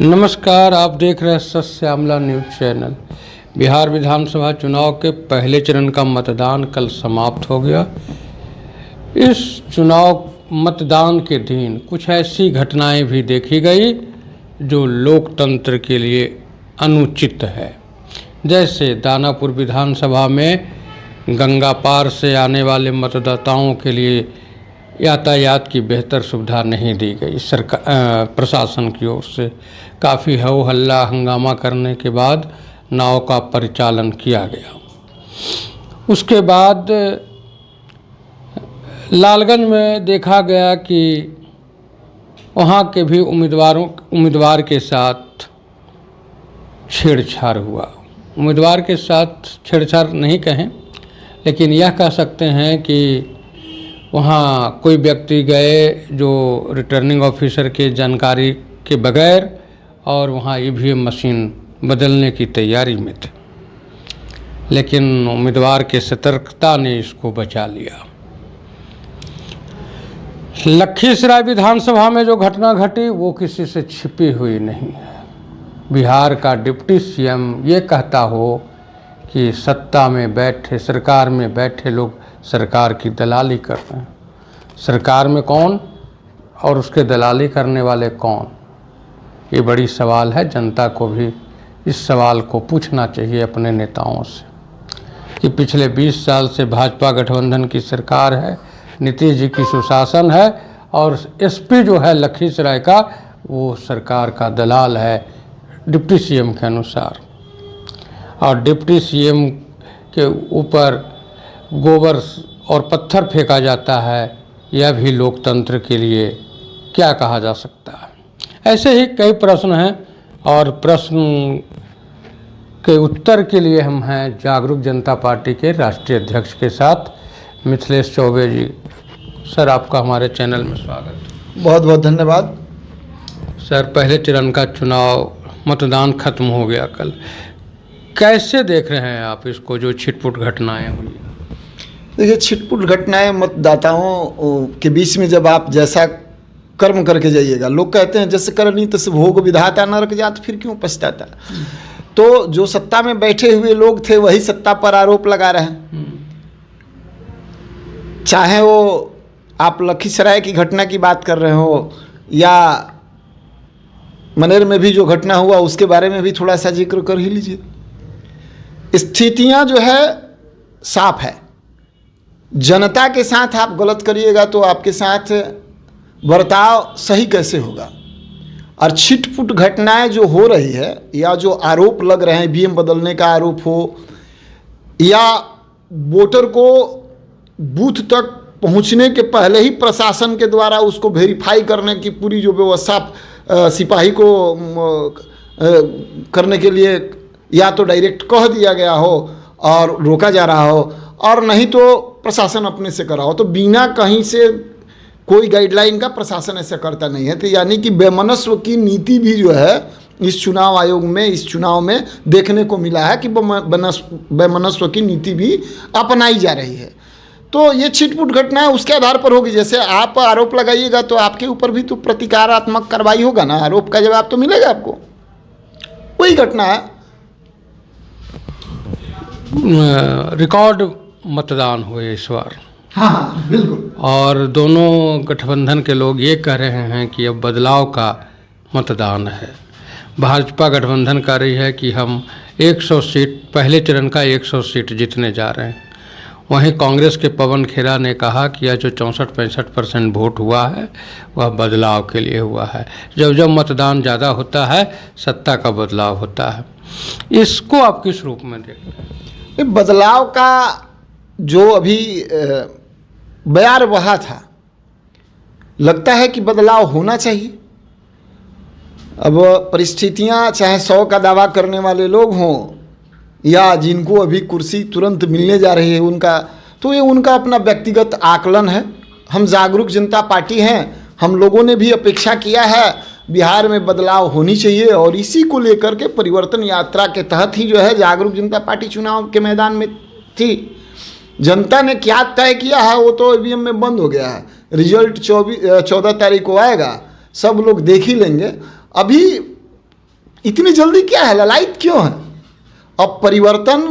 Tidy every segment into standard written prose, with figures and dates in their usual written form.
नमस्कार, आप देख रहे हैं सत्य आमला न्यूज चैनल। बिहार विधानसभा चुनाव के पहले चरण का मतदान कल समाप्त हो गया। इस चुनाव मतदान के दिन कुछ ऐसी घटनाएं भी देखी गई जो लोकतंत्र के लिए अनुचित है। जैसे दानापुर विधानसभा में गंगा पार से आने वाले मतदाताओं के लिए यातायात की बेहतर सुविधा नहीं दी गई सरकार प्रशासन की ओर से। काफ़ी हो हल्ला हंगामा करने के बाद नाव का परिचालन किया गया। उसके बाद लालगंज में देखा गया कि वहाँ के भी उम्मीदवार के साथ छेड़छाड़ हुआ। उम्मीदवार के साथ छेड़छाड़ नहीं कहें, लेकिन यह कह सकते हैं कि वहाँ कोई व्यक्ति गए जो रिटर्निंग ऑफिसर के जानकारी के बगैर और वहाँ ईवीएम मशीन बदलने की तैयारी में थे, लेकिन उम्मीदवार के सतर्कता ने इसको बचा लिया। लखीसराय विधानसभा में जो घटना घटी वो किसी से छिपी हुई नहीं है। बिहार का डिप्टी सीएम ये कहता हो कि सत्ता में बैठे, सरकार में बैठे लोग सरकार की दलाली कर रहे हैं। सरकार में कौन और उसके दलाली करने वाले कौन, ये बड़ी सवाल है। जनता को भी इस सवाल को पूछना चाहिए अपने नेताओं से कि पिछले 20 साल से भाजपा गठबंधन की सरकार है, नीतीश जी की सुशासन है और एसपी जो है लखीसराय का वो सरकार का दलाल है डिप्टी सीएम के अनुसार। और डिप्टी सीएम के ऊपर गोबर और पत्थर फेंका जाता है, यह भी लोकतंत्र के लिए क्या कहा जा सकता है। ऐसे ही कई प्रश्न हैं और प्रश्न के उत्तर के लिए हम हैं जागरूक जनता पार्टी के राष्ट्रीय अध्यक्ष के साथ मिथिलेश चौबे जी। सर, आपका हमारे चैनल में स्वागत। बहुत बहुत धन्यवाद। सर, पहले चरण का चुनाव मतदान खत्म हो गया कल, कैसे देख रहे हैं आप इसको, जो छिटपुट घटनाएं हुई? देखिए, छिटपुट घटनाएं मतदाताओं के बीच में जब आप जैसा कर्म करके जाइएगा, लोग कहते हैं जैसे करनी तैसे भोग विधाता नरक जात फिर क्यों पछताता। तो जो सत्ता में बैठे हुए लोग थे वही सत्ता पर आरोप लगा रहे हैं। चाहे वो आप लखीसराय की घटना की बात कर रहे हो या मनेर में भी जो घटना हुआ उसके बारे में भी थोड़ा सा जिक्र कर ही लीजिए। स्थितियां जो है साफ है। जनता के साथ आप गलत करिएगा तो आपके साथ बर्ताव सही कैसे होगा। और छिटपुट घटनाएं जो हो रही है या जो आरोप लग रहे हैं, ईवीएम बदलने का आरोप हो या वोटर को बूथ तक पहुंचने के पहले ही प्रशासन के द्वारा उसको वेरीफाई करने की पूरी जो व्यवस्था सिपाही को करने के लिए या तो डायरेक्ट कह दिया गया हो और रोका जा रहा हो और नहीं तो प्रशासन अपने से करा हो, तो बिना कहीं से कोई गाइडलाइन का प्रशासन ऐसा करता नहीं है। तो यानी कि बेमनस्व की नीति भी जो है इस चुनाव आयोग में, इस चुनाव में देखने को मिला है कि बेमनस्व की नीति भी अपनाई जा रही है। तो ये छिटपुट घटना है उसके आधार पर होगी। जैसे आप आरोप लगाइएगा तो आपके ऊपर भी तो प्रतिकारात्मक कार्रवाई होगा ना, आरोप का जवाब तो मिलेगा आपको। वही घटना है। रिकॉर्ड मतदान हुए इस बार। हाँ, बिल्कुल। और दोनों गठबंधन के लोग ये कह रहे हैं कि अब बदलाव का मतदान है। भाजपा गठबंधन कह रही है कि हम 100 सीट, पहले चरण का 100 सीट जीतने जा रहे हैं। वहीं कांग्रेस के पवन खेरा ने कहा कि यह जो 64-65% वोट हुआ है वह बदलाव के लिए हुआ है। जब जब मतदान ज़्यादा होता है सत्ता का बदलाव होता है। इसको आप किस रूप में देखते हैं? बदलाव का जो अभी बयार बहा था, लगता है कि बदलाव होना चाहिए। अब परिस्थितियां चाहे 100 का दावा करने वाले लोग हों या जिनको अभी कुर्सी तुरंत मिलने जा रही है उनका, तो ये उनका अपना व्यक्तिगत आकलन है। हम जागरूक जनता पार्टी हैं, हम लोगों ने भी अपेक्षा किया है बिहार में बदलाव होनी चाहिए और इसी को लेकर के परिवर्तन यात्रा के तहत ही जो है जागरूक जनता पार्टी चुनाव के मैदान में थी। जनता ने क्या तय किया है वो तो ईवीएम में बंद हो गया है। रिजल्ट 14 तारीख को आएगा, सब लोग देख ही लेंगे। अभी इतनी जल्दी क्या है, ललायत क्यों है? अब परिवर्तन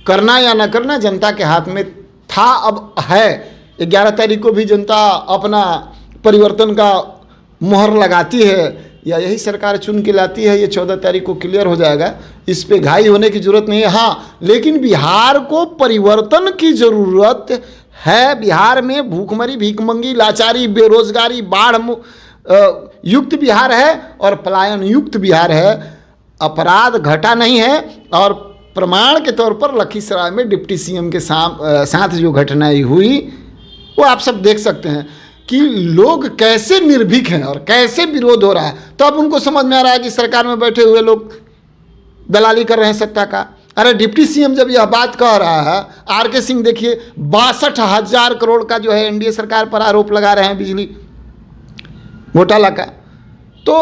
करना या न करना जनता के हाथ में था, अब है। 11 तारीख को भी जनता अपना परिवर्तन का मुहर लगाती है या यही सरकार चुन के लाती है, ये 14 तारीख को क्लियर हो जाएगा। इस पे घाई होने की जरूरत नहीं है। हाँ, लेकिन बिहार को परिवर्तन की जरूरत है। बिहार में भूखमरी, भीखमंगी, लाचारी, बेरोजगारी, बाढ़ युक्त बिहार है और पलायन युक्त बिहार है। अपराध घटा नहीं है। और प्रमाण के तौर पर लखीसराय में डिप्टी सीएम के साथ जो घटनाएं हुई वो आप सब देख सकते हैं कि लोग कैसे निर्भीक हैं और कैसे विरोध हो रहा है। तो अब उनको समझ में आ रहा है कि सरकार में बैठे हुए लोग दलाली कर रहे हैं सत्ता का। अरे डिप्टी सीएम जब यह बात कह रहा है, आरके सिंह देखिए 62,000 करोड़ का जो है एनडीए सरकार पर आरोप लगा रहे हैं बिजली घोटाला का। तो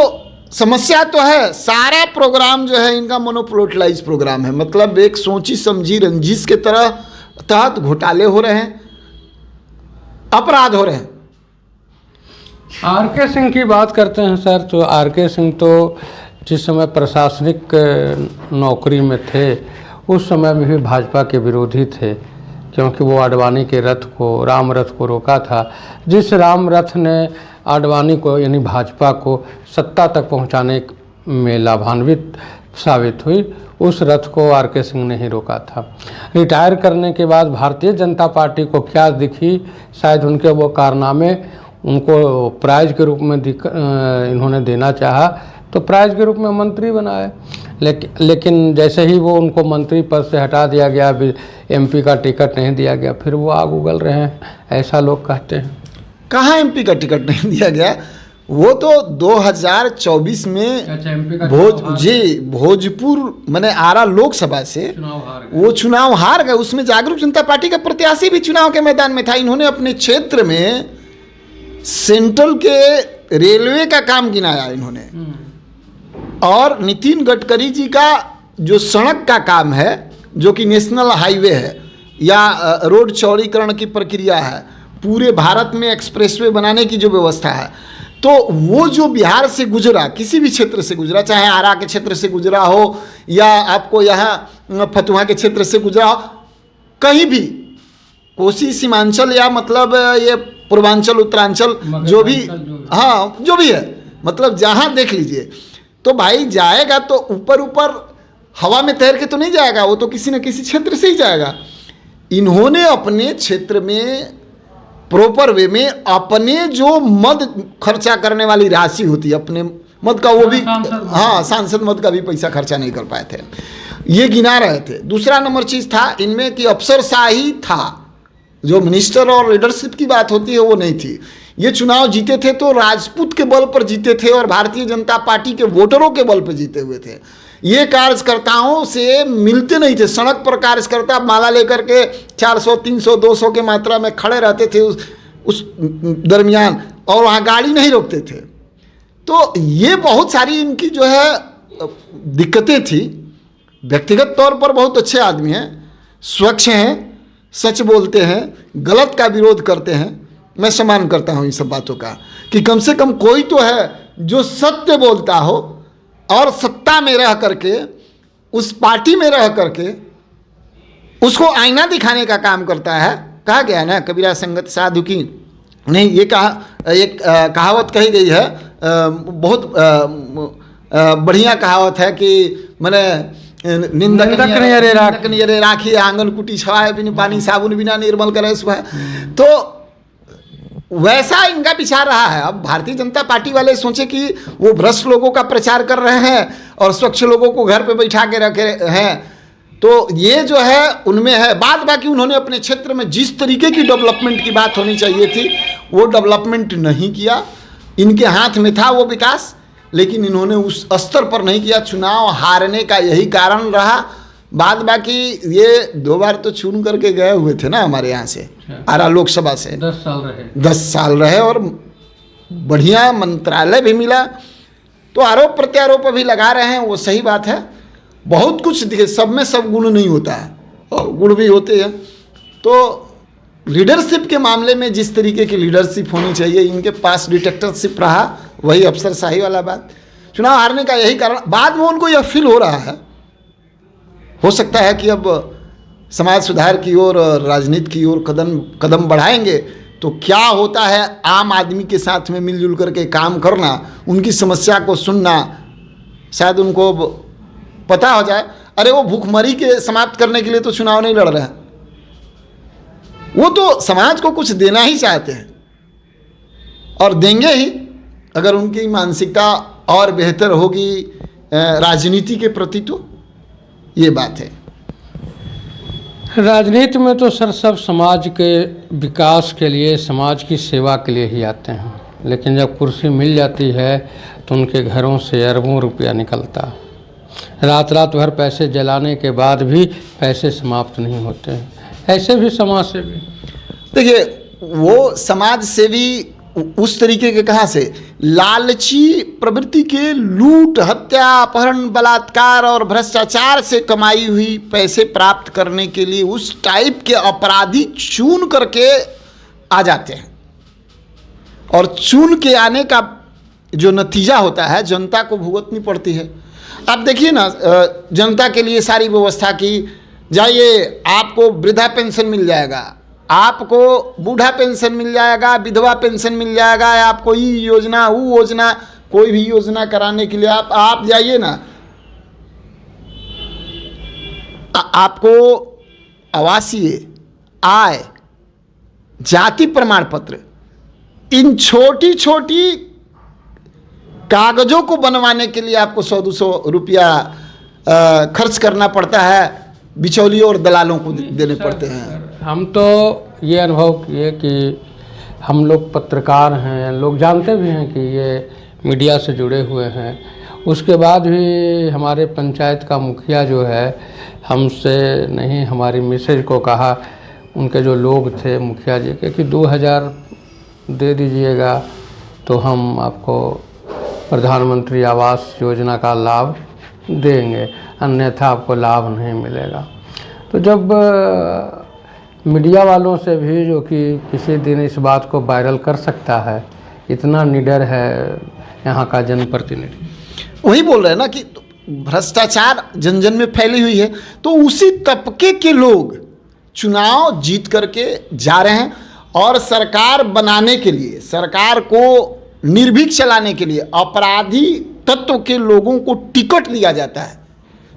समस्या तो है, सारा प्रोग्राम जो है इनका मोनोपोलिटाइज प्रोग्राम है। मतलब एक सोची समझी रंजिश के तहत घोटाले हो रहे हैं, अपराध हो रहे हैं। आरके सिंह की बात करते हैं सर, तो आरके सिंह तो जिस समय प्रशासनिक नौकरी में थे उस समय में भी भाजपा के विरोधी थे, क्योंकि वो आडवाणी के रथ को, राम रथ को रोका था। जिस राम रथ ने आडवाणी को यानी भाजपा को सत्ता तक पहुंचाने में लाभान्वित साबित हुई, उस रथ को आरके सिंह ने ही रोका था। रिटायर करने के बाद भारतीय जनता पार्टी को क्या दिखी, शायद उनके वो कारनामे उनको प्राइज के रूप में इन्होंने देना चाहा तो प्राइज के रूप में मंत्री बनाए। लेकिन जैसे ही वो उनको मंत्री पद से हटा दिया गया, एमपी का टिकट नहीं दिया गया, फिर वो आग उगल रहे हैं, ऐसा लोग कहते हैं। कहाँ एमपी का टिकट नहीं दिया गया? वो तो 2024 में भोजपुर मैंने आरा लोकसभा से वो चुनाव हार गए। उसमें जागरूक जनता पार्टी का प्रत्याशी भी चुनाव के मैदान में था। इन्होंने अपने क्षेत्र में सेंट्रल के रेलवे का काम गिनाया इन्होंने, और नितिन गडकरी जी का जो सड़क का काम है, जो कि नेशनल हाईवे है या रोड चौड़ीकरण की प्रक्रिया है, पूरे भारत में एक्सप्रेसवे बनाने की जो व्यवस्था है, तो वो जो बिहार से गुजरा, किसी भी क्षेत्र से गुजरा, चाहे आरा के क्षेत्र से गुजरा हो या आपको यहाँ फतुहा के क्षेत्र से गुजरा हो, कहीं भी कोसी सीमांचल या मतलब ये पूर्वांचल उत्तरांचल जो भी, हाँ जो भी है, मतलब जहाँ देख लीजिए, तो भाई जाएगा तो ऊपर ऊपर हवा में तैर के तो नहीं जाएगा, वो तो किसी न किसी क्षेत्र से ही जाएगा। इन्होंने अपने क्षेत्र में प्रॉपर वे में अपने जो मद खर्चा करने वाली राशि होती है, अपने मद का, वो भी हाँ सांसद मद का भी पैसा खर्चा नहीं कर पाए थे, ये गिना रहे थे। दूसरा नंबर चीज़ था इनमें कि अफसरशाही था, जो मिनिस्टर और लीडरशिप की बात होती है वो नहीं थी। ये चुनाव जीते थे तो राजपूत के बल पर जीते थे और भारतीय जनता पार्टी के वोटरों के बल पर जीते हुए थे। ये कार्यकर्ताओं से मिलते नहीं थे। सड़क पर कार्यकर्ता माला लेकर के 400, 300, 200 के मात्रा में खड़े रहते थे उस दरमियान, और वहाँ गाड़ी नहीं रोकते थे। तो ये बहुत सारी इनकी जो है दिक्कतें थी। व्यक्तिगत तौर पर बहुत अच्छे आदमी हैं, स्वच्छ हैं, सच बोलते हैं, गलत का विरोध करते हैं। मैं सम्मान करता हूँ इन सब बातों का कि कम से कम कोई तो है जो सत्य बोलता हो और सत्ता में रह करके, उस पार्टी में रह करके उसको आईना दिखाने का काम करता है। कहा गया ना, कबीरा संगत साधु की नहीं, ये एक कहावत कही गई है, बहुत बढ़िया कहावत है कि मैंने निंदक नियरे राखी आंगन कुटी छवाए बिन पानी साबुन बिना निर्मल करे सुबह। तो वैसा इनका विचार रहा है। अब भारतीय जनता पार्टी वाले सोचे कि वो भ्रष्ट लोगों का प्रचार कर रहे हैं और स्वच्छ लोगों को घर पे बैठा के रखे हैं, तो ये जो है उनमें है। बाद बाकी उन्होंने अपने क्षेत्र में जिस तरीके की डेवलपमेंट की बात होनी चाहिए थी वो डेवलपमेंट नहीं किया। इनके हाथ में था वो विकास, लेकिन इन्होंने उस स्तर पर नहीं किया। चुनाव हारने का यही कारण रहा। बाद बाकी ये 2 बार तो चुन करके गए हुए थे ना हमारे यहाँ से, आरा लोकसभा से 10 साल रहे और बढ़िया मंत्रालय भी मिला। तो आरोप प्रत्यारोप अभी लगा रहे हैं, वो सही बात है। बहुत कुछ दिखे, सब में सब गुण नहीं होता है और गुण भी होते हैं। तो लीडरशिप के मामले में जिस तरीके की लीडरशिप होनी चाहिए, इनके पास डिटेक्टरशिप रहा, वही अफसरशाही वाला बात। चुनाव हारने का यही कारण, बाद में उनको यह फील हो रहा है, हो सकता है कि अब समाज सुधार की ओर और राजनीति की ओर कदम बढ़ाएंगे तो क्या होता है आम आदमी के साथ में मिलजुल करके काम करना, उनकी समस्या को सुनना, शायद उनको पता हो जाए अरे वो भूखमरी के समाप्त करने के लिए तो चुनाव नहीं लड़ रहे हैं, वो तो समाज को कुछ देना ही चाहते हैं और देंगे ही अगर उनकी मानसिकता और बेहतर होगी राजनीति के प्रति, तो ये बात है। राजनीति में तो सर सब समाज के विकास के लिए, समाज की सेवा के लिए ही आते हैं, लेकिन जब कुर्सी मिल जाती है तो उनके घरों से अरबों रुपया निकलता है। रात रात भर पैसे जलाने के बाद भी पैसे समाप्त नहीं होते हैं। ऐसे भी समाज सेवी, देखिए वो समाज सेवी उस तरीके के कहाँ से, लालची प्रवृत्ति के लूट, हत्या, अपहरण, बलात्कार और भ्रष्टाचार से कमाई हुई पैसे प्राप्त करने के लिए उस टाइप के अपराधी चुन करके आ जाते हैं और चुन के आने का जो नतीजा होता है जनता को भुगतनी पड़ती है। आप देखिए ना, जनता के लिए सारी व्यवस्था की, जाइए आपको वृद्धा पेंशन मिल जाएगा, आपको बूढ़ा पेंशन मिल जाएगा, विधवा पेंशन मिल जाएगा, आपको ये योजना वो योजना, कोई भी योजना कराने के लिए आप जाइए ना, आपको आवासीय, आय, जाति प्रमाण पत्र, इन छोटी छोटी कागजों को बनवाने के लिए आपको 100-200 रुपया खर्च करना पड़ता है, बिचौलियों और दलालों को देने पड़ते हैं। हम तो ये अनुभव किए कि हम लोग पत्रकार हैं, लोग जानते भी हैं कि ये मीडिया से जुड़े हुए हैं, उसके बाद भी हमारे पंचायत का मुखिया जो है हमसे नहीं, हमारी मिसेज को कहा, उनके जो लोग थे मुखिया जी के, कि 2000 दे दीजिएगा तो हम आपको प्रधानमंत्री आवास योजना का लाभ देंगे, अन्यथा आपको लाभ नहीं मिलेगा। तो जब मीडिया वालों से भी, जो कि किसी दिन इस बात को वायरल कर सकता है, इतना निडर है यहाँ का जनप्रतिनिधि, वही बोल रहे हैं ना कि भ्रष्टाचार जन जन में फैली हुई है, तो उसी तबके के लोग चुनाव जीत करके जा रहे हैं और सरकार बनाने के लिए, सरकार को निर्भीक चलाने के लिए अपराधी तत्व के लोगों को टिकट दिया जाता है,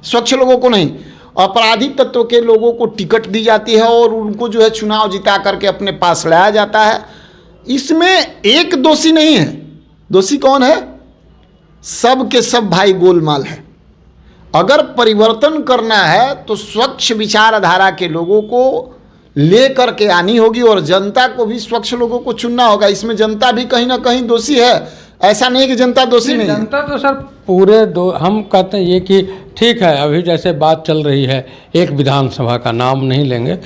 स्वच्छ लोगों को नहीं, अपराधी तत्व के लोगों को टिकट दी जाती है और उनको जो है चुनाव जिता करके अपने पास लाया जाता है। इसमें एक दोषी नहीं है, दोषी कौन है? सब के सब भाई गोलमाल है। अगर परिवर्तन करना है तो स्वच्छ विचारधारा के लोगों को ले करके आनी होगी और जनता को भी स्वच्छ लोगों को चुनना होगा। इसमें जनता भी कहीं ना कहीं दोषी है, ऐसा नहीं कि जनता दोषी नहीं है। जनता तो सर पूरे हम कहते हैं ये कि ठीक है, अभी जैसे बात चल रही है, एक विधानसभा का नाम नहीं लेंगे,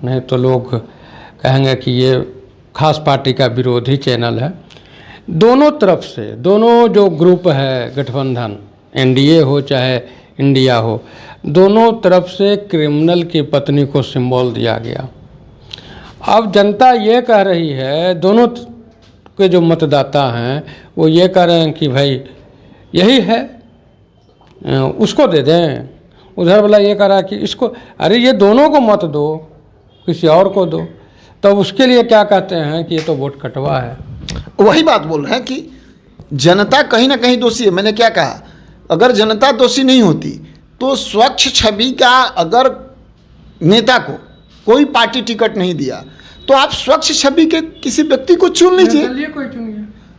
नहीं तो लोग कहेंगे कि ये खास पार्टी का विरोधी चैनल है। दोनों तरफ से, दोनों जो ग्रुप है गठबंधन, एनडीए हो चाहे इंडिया हो, दोनों तरफ से क्रिमिनल की पत्नी को सिंबल दिया गया। अब जनता ये कह रही है, दोनों के जो मतदाता हैं वो ये कह रहे हैं कि भाई यही है, उसको दे दें। उधर वाला ये कह रहा है कि इसको, अरे ये दोनों को मत दो, किसी और को दो। तो उसके लिए क्या कहते हैं कि ये तो वोट कटवा है। वही बात बोल रहे हैं कि जनता कहीं ना कहीं दोषी है। मैंने क्या कहा, अगर जनता दोषी नहीं होती तो स्वच्छ छवि का अगर नेता को कोई पार्टी टिकट नहीं दिया तो आप स्वच्छ छवि के किसी व्यक्ति को चुन लीजिए,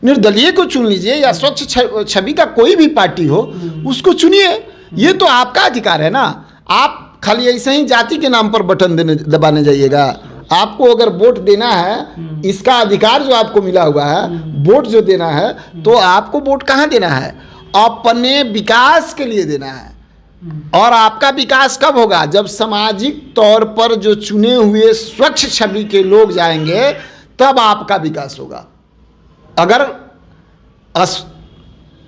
निर्दलीय को चुन लीजिए, या स्वच्छ छवि का कोई भी पार्टी हो उसको चुनिए। ये तो आपका अधिकार है ना। आप खाली ऐसे ही जाति के नाम पर बटन दबाने जाइएगा। आपको अगर वोट देना है, इसका अधिकार जो आपको मिला हुआ है, वोट जो देना है, तो आपको वोट कहाँ देना है? अपने विकास के लिए देना है। और आपका विकास कब होगा? जब सामाजिक तौर पर जो चुने हुए स्वच्छ छवि के लोग जाएंगे, तब आपका विकास होगा। अगर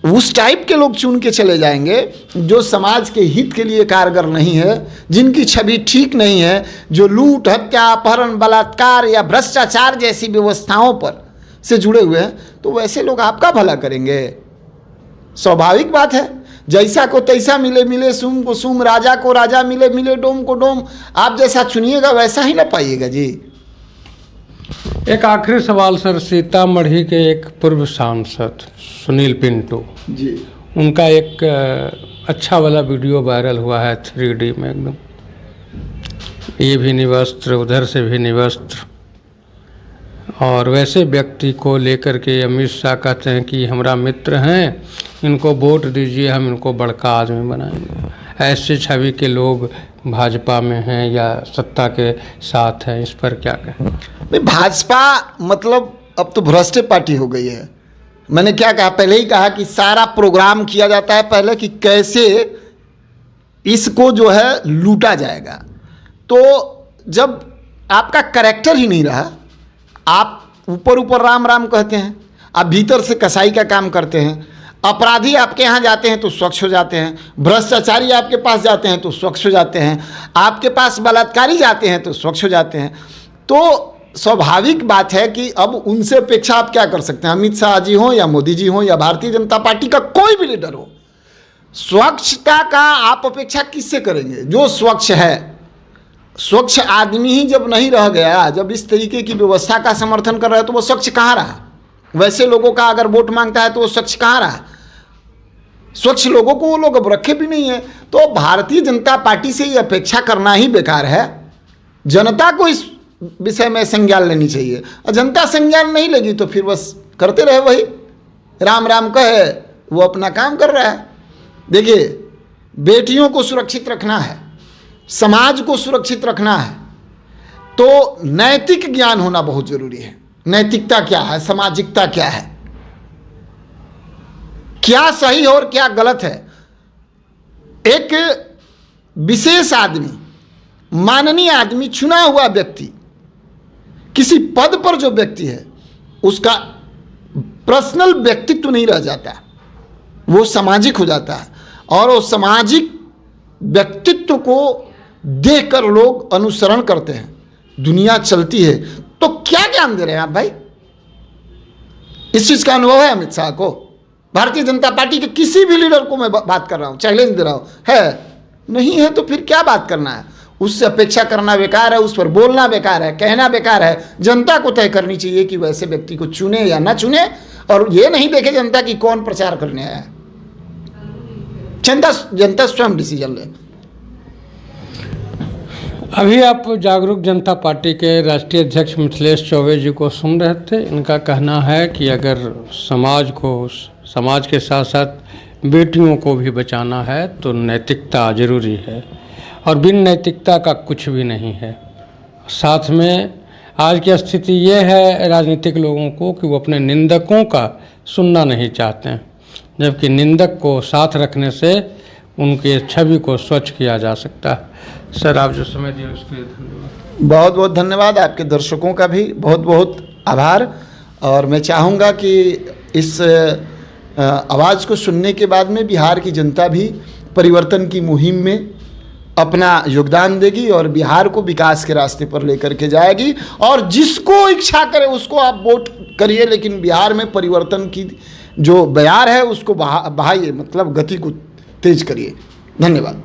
उस टाइप के लोग चुन के चले जाएंगे जो समाज के हित के लिए कारगर नहीं है, जिनकी छवि ठीक नहीं है, जो लूट, हत्या, अपहरण, बलात्कार या भ्रष्टाचार जैसी व्यवस्थाओं पर से जुड़े हुए हैं, तो वैसे लोग आपका भला करेंगे? स्वाभाविक बात है, जैसा को तैसा मिले, मिले सुम को सुम, राजा को राजा मिले, मिले डोम को डोम। आप जैसा चुनिएगा वैसा ही ना पाइएगा जी। एक आखिरी सवाल सर, सीतामढ़ी के एक पूर्व सांसद सुनील पिंटू जी, उनका एक अच्छा वाला वीडियो वायरल हुआ है 3D में एकदम, ये भी निवस्त्र उधर से भी निवस्त्र, और वैसे व्यक्ति को लेकर के अमित शाह कहते हैं कि हमारा मित्र हैं, इनको वोट दीजिए, हम इनको बड़का आदमी बनाएंगे। ऐसे छवि के लोग भाजपा में हैं या सत्ता के साथ हैं, इस पर क्या कहें? नहीं, भाजपा मतलब अब तो भ्रष्ट पार्टी हो गई है। मैंने क्या कहा, पहले ही कहा कि सारा प्रोग्राम किया जाता है पहले कि कैसे इसको जो है लूटा जाएगा। तो जब आपका कैरेक्टर ही नहीं रहा, आप ऊपर ऊपर राम राम कहते हैं, आप भीतर से कसाई का काम करते हैं। अपराधी आपके यहाँ जाते हैं तो स्वच्छ हो जाते हैं, भ्रष्टाचारी आपके पास जाते हैं तो स्वच्छ हो जाते हैं, आपके पास बलात्कारी जाते हैं तो स्वच्छ हो जाते हैं। तो स्वाभाविक बात है कि अब उनसे अपेक्षा आप क्या कर सकते हैं? अमित शाह जी हों या मोदी जी हों या भारतीय जनता पार्टी का कोई भी लीडर हो, स्वच्छता का आप अपेक्षा किससे करेंगे? जो स्वच्छ है, स्वच्छ आदमी ही जब नहीं रह गया, जब इस तरीके की व्यवस्था का समर्थन कर रहा है तो वो स्वच्छ कहाँ रहा? वैसे लोगों का अगर वोट मांगता है तो वो स्वच्छ कहाँ रहा? स्वच्छ लोगों को वो लोग अब रखे भी नहीं है। तो भारतीय जनता पार्टी से ये अपेक्षा करना ही बेकार है। जनता को इस विषय में संज्ञान लेनी चाहिए, और जनता संज्ञान नहीं लेगी तो फिर बस करते रहे वही राम राम कहे, वो अपना काम कर रहा है। देखिए, बेटियों को सुरक्षित रखना है, समाज को सुरक्षित रखना है, तो नैतिक ज्ञान होना बहुत जरूरी है। नैतिकता क्या है, सामाजिकता क्या है, क्या सही है और क्या गलत है। एक विशेष आदमी, माननीय आदमी, चुना हुआ व्यक्ति, किसी पद पर जो व्यक्ति है, उसका पर्सनल व्यक्तित्व नहीं रह जाता, वो सामाजिक हो जाता है, और वो सामाजिक व्यक्तित्व को देखकर लोग अनुसरण करते हैं, दुनिया चलती है। तो क्या ज्ञान दे रहे हैं आप भाई? इस चीज का अनुभव है अमित शाह को? भारतीय जनता पार्टी के किसी भी लीडर को मैं बात कर रहा हूं, चैलेंज दे रहा हूं, है नहीं है तो फिर क्या बात करना है? उससे अपेक्षा करना बेकार है, उस पर बोलना बेकार है, कहना बेकार है। जनता को तय करनी चाहिए कि वैसे व्यक्ति को चुने या ना चुने, और ये नहीं देखे जनता की कौन प्रचार करने आया है। जनता स्वयं डिसीजन ले। अभी आप जागरूक जनता पार्टी के राष्ट्रीय अध्यक्ष मिथिलेश चौबे जी को सुन रहे थे। इनका कहना है कि अगर समाज के साथ साथ बेटियों को भी बचाना है तो नैतिकता जरूरी है, और बिन नैतिकता का कुछ भी नहीं है। साथ में आज की स्थिति ये है राजनीतिक लोगों को कि वो अपने निंदकों का सुनना नहीं चाहते हैं, जबकि निंदक को साथ रखने से उनके छवि को स्वच्छ किया जा सकता है। सर, आप जो समय दिए उसके लिए धन्यवाद। बहुत बहुत धन्यवाद, आपके दर्शकों का भी बहुत बहुत आभार। और मैं चाहूँगा कि इस आवाज़ को सुनने के बाद में बिहार की जनता भी परिवर्तन की मुहिम में अपना योगदान देगी और बिहार को विकास के रास्ते पर लेकर के जाएगी। और जिसको इच्छा करे उसको आप वोट करिए, लेकिन बिहार में परिवर्तन की जो बयार है उसको बहाइए, मतलब गति को तेज करिए। धन्यवाद।